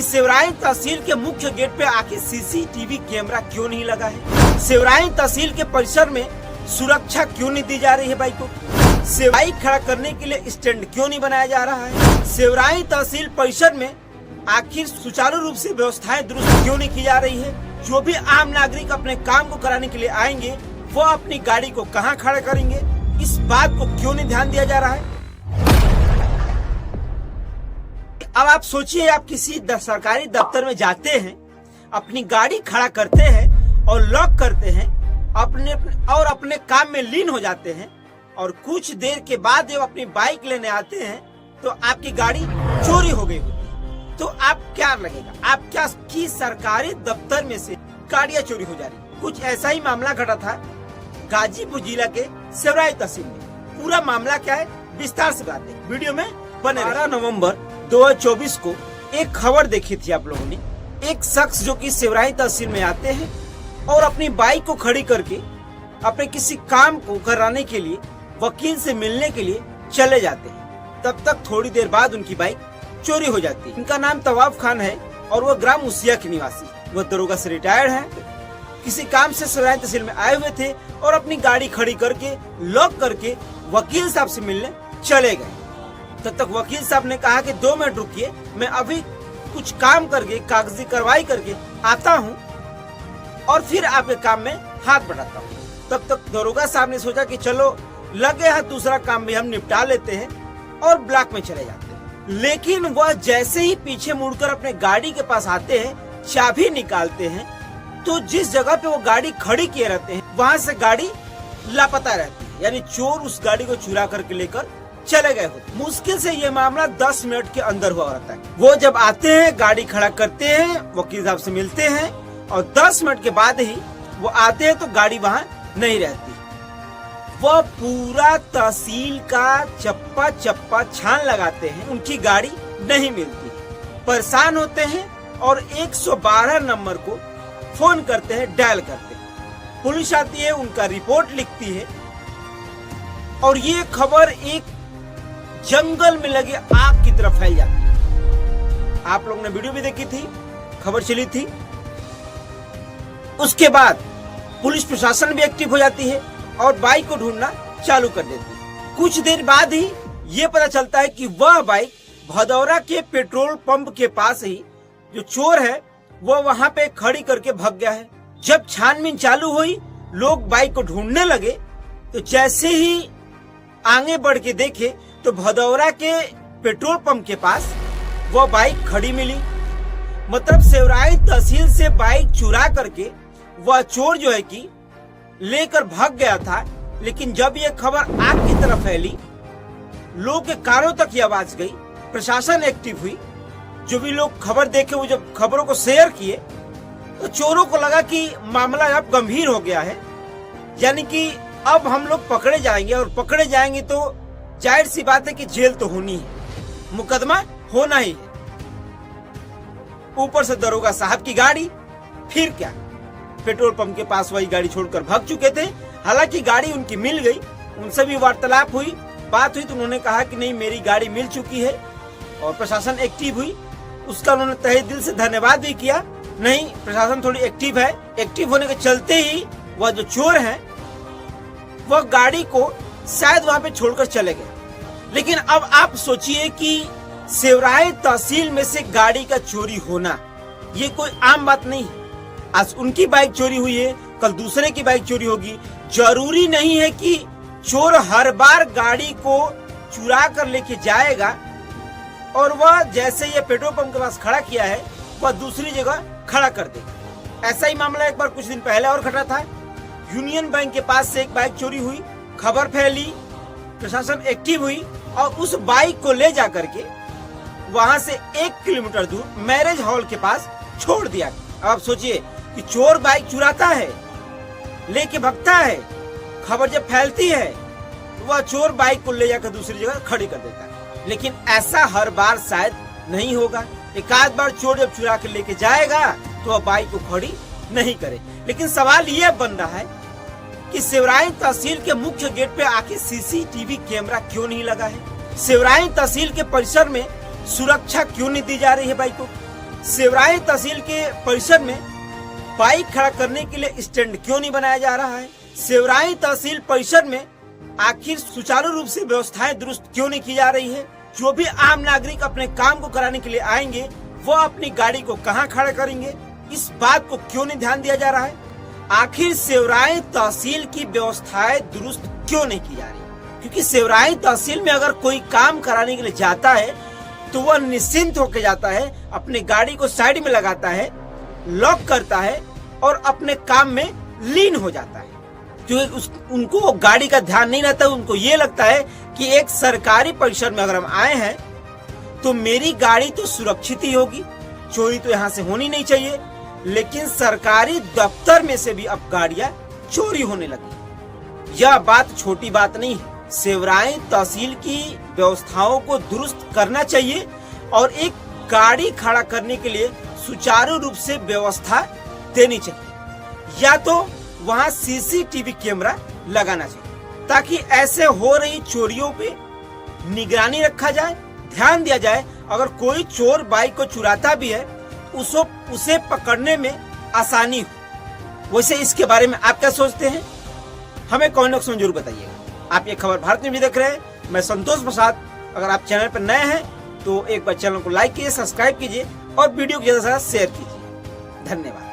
कि सेवराई तहसील के मुख्य गेट पे आखिर सीसीटीवी कैमरा क्यों नहीं लगा है? सेवराई तहसील के परिसर में सुरक्षा क्यों नहीं दी जा रही है बाइक को? बाइक खड़ा करने के लिए स्टैंड क्यों नहीं बनाया जा रहा है? सेवराई तहसील परिसर में आखिर सुचारू रूप से व्यवस्थाएं दुरुस्त क्यों नहीं की जा रही है? जो भी आम नागरिक अपने काम को कराने के लिए आएंगे वो अपनी गाड़ी को कहां खड़ा करेंगे, इस बात को क्यों नहीं ध्यान दिया जा रहा है? अब आप सोचिए, आप किसी सरकारी दफ्तर में जाते हैं, अपनी गाड़ी खड़ा करते हैं और लॉक करते हैं, अपने काम में लीन हो जाते हैं और कुछ देर के बाद जब अपनी बाइक लेने आते हैं तो आपकी गाड़ी चोरी हो गई होती है, तो आप क्या लगेगा? आप क्या कि सरकारी दफ्तर में से गाड़ियां चोरी हो जा रही? कुछ ऐसा ही मामला घटा था गाजीपुर जिला के सेवराई तहसील में। पूरा मामला क्या है विस्तार से बताते हैं, वीडियो में बने। 12 नवंबर 2024 को एक खबर देखी थी आप लोगों ने। एक शख्स जो कि सेवराई तहसील में आते हैं और अपनी बाइक को खड़ी करके अपने किसी काम को कराने के लिए वकील से मिलने के लिए चले जाते हैं। तब तक थोड़ी देर बाद उनकी बाइक चोरी हो जाती है। इनका नाम तवाफ खान है और वो ग्राम उसिया के निवासी, वो दरोगा से रिटायर्ड है। किसी काम से सेवराई तहसील में आए हुए थे और अपनी गाड़ी खड़ी करके लॉक करके वकील साहब से मिलने चले गए। तब तक वकील साहब ने कहा कि 2 मिनट रुकिए, मैं अभी कुछ काम करके कागजी कार्रवाई करके आता हूँ और फिर आपके काम में हाथ बढ़ाता हूँ। तब तक दरोगा साहब ने सोचा कि चलो लगे हाथ दूसरा काम भी हम निपटा लेते हैं और ब्लॉक में चले जाते हैं। लेकिन वह जैसे ही पीछे मुड़कर अपने गाड़ी के पास आते हैं, चाबी निकालते हैं, तो जिस जगह पे वो गाड़ी खड़ी किए रहते हैं वहाँ से गाड़ी लापता रहती है, यानी चोर उस गाड़ी को चुरा करके लेकर चले गए होते। मुश्किल से ये मामला 10 मिनट के अंदर हुआ रहता है। वो जब आते हैं, गाड़ी खड़ा करते हैं, वकील साहब से मिलते हैं और 10 मिनट के बाद ही वो आते हैं तो गाड़ी वहाँ नहीं रहती। वो पूरा तहसील का चप्पा चप्पा छान लगाते हैं, उनकी गाड़ी नहीं मिलती। परेशान होते हैं और 112 नंबर को फोन करते हैं, डायल करते हैं। पुलिस आती है, उनका रिपोर्ट लिखती है और ये खबर एक जंगल में लगे आग की तरफ फैल जाती है। आप लोगों ने वीडियो भी देखी थी, खबर चली थी। उसके बाद पुलिस प्रशासन भी एक्टिव हो जाती है और बाइक को ढूंढना चालू कर देती है। कुछ देर बाद ही ये पता चलता है कि वह बाइक भदौरा के पेट्रोल पंप के पास ही जो चोर है वो वहां पे खड़ी करके भाग गया है। जब छानबीन चालू हुई, लोग बाइक को ढूंढने लगे, तो जैसे ही आगे बढ़ के देखे तो भदौरा के पेट्रोल पंप के पास वो बाइक खड़ी मिली। मतलब सेवराई तहसील से बाइक चुरा करके वह चोर जो है कि लेकर भाग गया था। लेकिन जब ये खबर आग की तरफ फैली, लोग के कानों तक ये आवाज गई, प्रशासन एक्टिव हुई, जो भी लोग खबर देखे वो जब खबरों को शेयर किए तो चोरों को लगा कि मामला अब गंभीर हो गया है, यानी कि अब हम लोग पकड़े जाएंगे और पकड़े जाएंगे तो जाहिर सी बात है कि जेल तो होनी है, मुकदमा होना ही है। ऊपर से दरोगा साहब की गाड़ी, फिर क्या, पेट्रोल पंप के पास वही गाड़ी छोड़कर भाग चुके थे। हालांकि गाड़ी उनकी मिल गई, उनसे भी वार्तालाप हुई, बात हुई तो उन्होंने कहा कि नहीं मेरी गाड़ी मिल चुकी है और प्रशासन एक्टिव हुई। उसका उन्होंने तहे दिल से धन्यवाद भी किया। नहीं, प्रशासन थोड़ी एक्टिव है। एक्टिव होने के चलते ही वह जो चोर है वह गाड़ी को शायद वहां पे छोड़कर चले गए। लेकिन अब आप सोचिए कि सेवराई तहसील में से गाड़ी का चोरी होना ये कोई आम बात नहीं है। आज उनकी बाइक चोरी हुई है, कल दूसरे की बाइक चोरी होगी। जरूरी नहीं है कि चोर हर बार गाड़ी को चुरा कर लेके जाएगा और वह जैसे ये पेट्रोल पंप के पास खड़ा किया है वह दूसरी जगह खड़ा कर देगा। ऐसा ही मामला एक बार कुछ दिन पहले और घटा था। यूनियन बैंक के पास से एक बाइक चोरी हुई, खबर फैली, प्रशासन एक्टिव हुई और उस बाइक को ले जा करके वहां से 1 किलोमीटर दूर मैरिज हॉल के पास छोड़ दिया। अब सोचिए कि चोर बाइक चुराता है, लेके भगता है, खबर जब फैलती है तो वह चोर बाइक को ले जाकर दूसरी जगह खड़ी कर देता है। लेकिन ऐसा हर बार शायद नहीं होगा। एक आध बार चोर जब चुरा के लेके जाएगा तो वह बाइक को खड़ी नहीं करे। लेकिन सवाल यह बन रहा है कि सेवराई तहसील के मुख्य गेट पे आखिर सीसीटीवी कैमरा क्यों नहीं लगा है? सेवराई तहसील के परिसर में सुरक्षा क्यों नहीं दी जा रही है बाइक को? सेवराई तहसील के परिसर में बाइक खड़ा करने के लिए स्टैंड क्यों नहीं बनाया जा रहा है? सेवराई तहसील परिसर में आखिर सुचारू रूप से व्यवस्थाएं दुरुस्त क्यों नहीं की जा रही है? जो भी आम नागरिक अपने काम को कराने के लिए आएंगे वो अपनी गाड़ी को कहां खड़ा करेंगे? इस बात को क्यों नहीं ध्यान दिया जा रहा है? आखिर सेवराई तहसील की व्यवस्थाएं दुरुस्त क्यों नहीं की जा रही? क्योंकि सेवराई तहसील में अगर कोई काम कराने के लिए जाता है तो वह निश्चिंत होकर जाता है, अपनी गाड़ी को साइड में लगाता है, लॉक करता है और अपने काम में लीन हो जाता है। क्योंकि उनको गाड़ी का ध्यान नहीं रहता। उनको ये लगता है कि एक सरकारी परिसर में अगर हम आए हैं तो मेरी गाड़ी तो सुरक्षित ही होगी, चोरी तो यहाँ से होनी नहीं चाहिए। लेकिन सरकारी दफ्तर में से भी अब गाड़ियां चोरी होने लगी। यह बात छोटी बात नहीं है। सेवराई तहसील की व्यवस्थाओं को दुरुस्त करना चाहिए और एक गाड़ी खड़ा करने के लिए सुचारू रूप से व्यवस्था देनी चाहिए, या तो वहां सीसीटीवी कैमरा लगाना चाहिए ताकि ऐसे हो रही चोरियों पे निगरानी रखा जाए, ध्यान दिया जाए। अगर कोई चोर बाइक को चुराता भी है उसे पकड़ने में आसानी हो। वैसे इसके बारे में आप क्या सोचते हैं? हमें कमेंट बॉक्स में जरूर बताइएगा। आप ये खबर भारत में भी देख रहे हैं। मैं संतोष प्रसाद। अगर आप चैनल पर नए हैं तो एक बार चैनल को लाइक कीजिए, सब्सक्राइब कीजिए और वीडियो को ज्यादा से ज्यादा शेयर कीजिए। धन्यवाद।